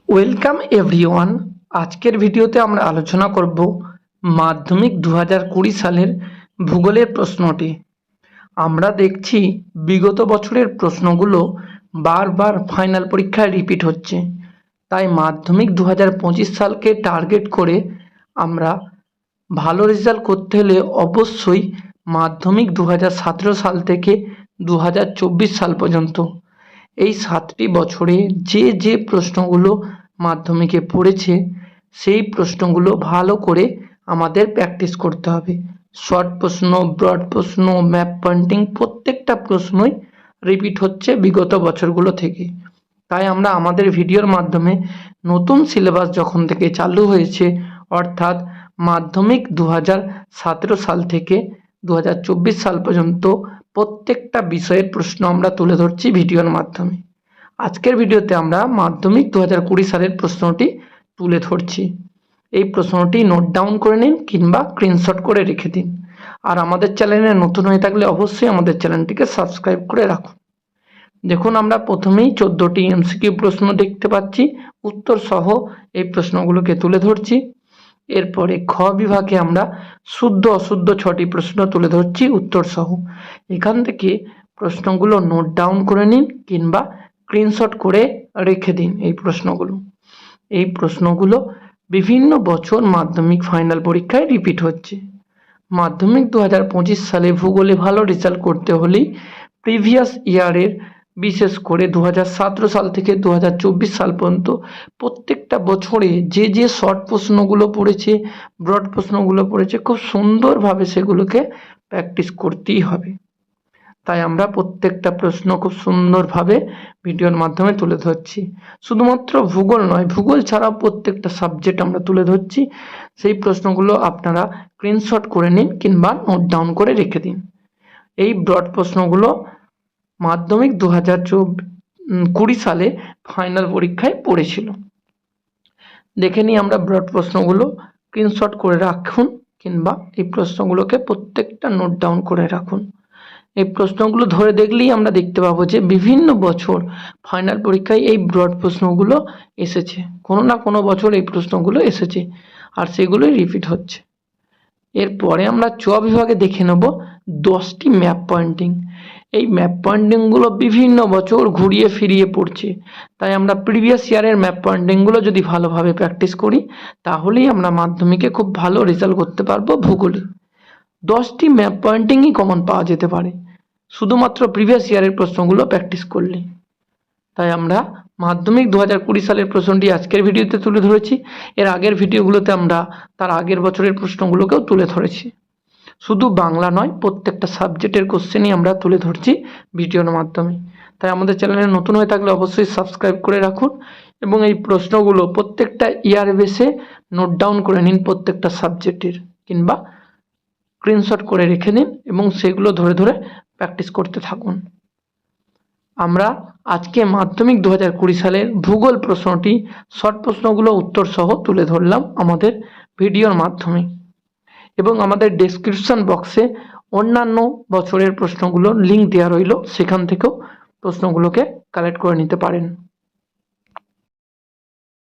Welcome everyone. আজকের ভিডিওতে আমরা আলোচনা করব মাধ্যমিক 2020 সালের ভূগোলের প্রশ্নটি। আমরা দেখছি বিগত বছরের প্রশ্নগুলো বারবার ফাইনাল পরীক্ষায় রিপিট হচ্ছে, তাই মাধ্যমিক 2025 সালকে টার্গেট করে আমরা ভালো রেজাল্ট করতে হলে অবশ্যই মাধ্যমিক 2017 সাল থেকে 2024 সাল পর্যন্ত এই 7টি বছরে যে প্রশ্নগুলো মাধ্যমিকে পড়েছে সেই প্রশ্নগুলো ভালো করে আমাদের প্র্যাকটিস করতে হবে। শর্ট প্রশ্ন, ব্রড প্রশ্ন, ম্যাপ পয়েন্টিং প্রত্যেকটা প্রশ্নই রিপিট হচ্ছে বিগত বছরগুলো থেকে। তাই আমরা আমাদের ভিডিওর মাধ্যমে নতুন সিলেবাস যখন থেকে চালু হয়েছে, অর্থাৎ মাধ্যমিক 2017 সাল থেকে 2024 সাল পর্যন্ত প্রত্যেকটা বিষয়ের প্রশ্ন আমরা তুলে ধরছি ভিডিওর মাধ্যমে। আজকের ভিডিওতে আমরা মাধ্যমিক 2020 সালের প্রশ্নটি তুলে ধরছি। এই প্রশ্নটি নোট ডাউন করে নিন কিংবা স্ক্রিনশট করে রেখে দিন। আর আমাদের চ্যানেলে নতুন হয়ে থাকলে অবশ্যই আমাদের চ্যানেলটিকে সাবস্ক্রাইব করে রাখুন। দেখুন, আমরা প্রথমেই 14টি এমসিকিউ প্রশ্ন দেখতে পাচ্ছি, উত্তর সহ এই প্রশ্নগুলোকে তুলে ধরছি। এরপরে খ বিভাগে আমরা শুদ্ধ অশুদ্ধ 6টি প্রশ্ন তুলে ধরছি উত্তর সহ। এখান থেকে প্রশ্নগুলো নোট ডাউন করে নিন কিংবা স্ক্রিনশট করে রেখে দিন। এই প্রশ্নগুলো বিভিন্ন বছর মাধ্যমিক ফাইনাল পরীক্ষায় রিপিট হচ্ছে। মাধ্যমিক 2025 সালে ভূগোলে ভালো রেজাল্ট করতে হলেই প্রিভিয়াস ইয়ারের, বিশেষ করে 2017 সাল থেকে 2024 সাল পর্যন্ত প্রত্যেকটা বছরে যে শর্ট প্রশ্নগুলো পড়েছে, ব্রড প্রশ্নগুলো পড়েছে, খুব সুন্দরভাবে সেগুলোকে প্র্যাকটিস করতেই হবে। তাই আমরা প্রত্যেকটা প্রশ্ন খুব সুন্দরভাবে ভিডিওর মাধ্যমে তুলে ধরছি। শুধুমাত্র ভূগোল নয়, ভূগোল ছাড়াও প্রত্যেকটা সাবজেক্ট আমরা তুলে ধরছি। সেই প্রশ্নগুলো আপনারা স্ক্রিনশট করে নিন কিংবা নোট ডাউন করে রেখে দিন। এই ব্রড প্রশ্নগুলো মাধ্যমিক 2020 সালে ফাইনাল পরীক্ষায় পড়েছিল। দেখে নিই আমরা ব্রড প্রশ্নগুলো, স্ক্রিনশট করে রাখুন কিংবা এই প্রশ্নগুলোকে প্রত্যেকটা নোট ডাউন করে রাখুন। এই প্রশ্নগুলো ধরে দেখলেই আমরা দেখতে পাবো যে বিভিন্ন বছর ফাইনাল পরীক্ষায় এই ব্রড প্রশ্নগুলো এসেছে, কোনো না কোনো বছর এই প্রশ্নগুলো এসেছে আর সেগুলোই রিপিট হচ্ছে। এরপরে আমরা চ বিভাগে দেখে নেব 10টি ম্যাপ পয়েন্টিং। এই ম্যাপ পয়েন্টিংগুলো বিভিন্ন বছর ঘুরিয়ে ফিরিয়ে পড়ছে, তাই আমরা প্রিভিয়াস ইয়ারের ম্যাপ পয়েন্টিংগুলো যদি ভালোভাবে প্র্যাকটিস করি তাহলেই আমরা মাধ্যমিকে খুব ভালো রেজাল্ট করতে পারবো ভূগোলে। 10টি ম্যাপ পয়েন্টিংই কমন পাওয়া যেতে পারে শুধুমাত্র প্রিভিয়াস ইয়ারের প্রশ্নগুলো প্র্যাকটিস করলে। তাই আমরা মাধ্যমিক 2020 সালের প্রশ্নটি আজকের ভিডিওতে তুলে ধরেছি। এর আগের ভিডিওগুলোতে আমরা তার আগের বছরের প্রশ্নগুলোকেও তুলে ধরেছি। শুধু বাংলা নয়, প্রত্যেকটা সাবজেক্টের কোশ্চেনই আমরা তুলে ধরছি ভিডিওর মাধ্যমে। তাই আমাদের চ্যানেলে নতুন হয়ে থাকলে অবশ্যই সাবস্ক্রাইব করে রাখুন এবং এই প্রশ্নগুলো প্রত্যেকটা ইয়ার বেসে নোট ডাউন করে নিন প্রত্যেকটা সাবজেক্টের, কিংবা স্ক্রিনশট করে রেখে দিন এবং সেগুলো ধরে ধরে প্র্যাকটিস করতে থাকুন। আমরা আজকে মাধ্যমিক 2020 সালের ভূগোল প্রশ্নটি, শর্ট প্রশ্নগুলো উত্তর সহ তুলে ধরলাম আমাদের ভিডিওর মাধ্যমে, এবং আমাদের ডেসক্রিপশন বক্সে অন্যান্য বছরের প্রশ্নগুলোর লিঙ্ক দেওয়া রইল, সেখান থেকেও প্রশ্নগুলোকে কালেক্ট করে নিতে পারেন।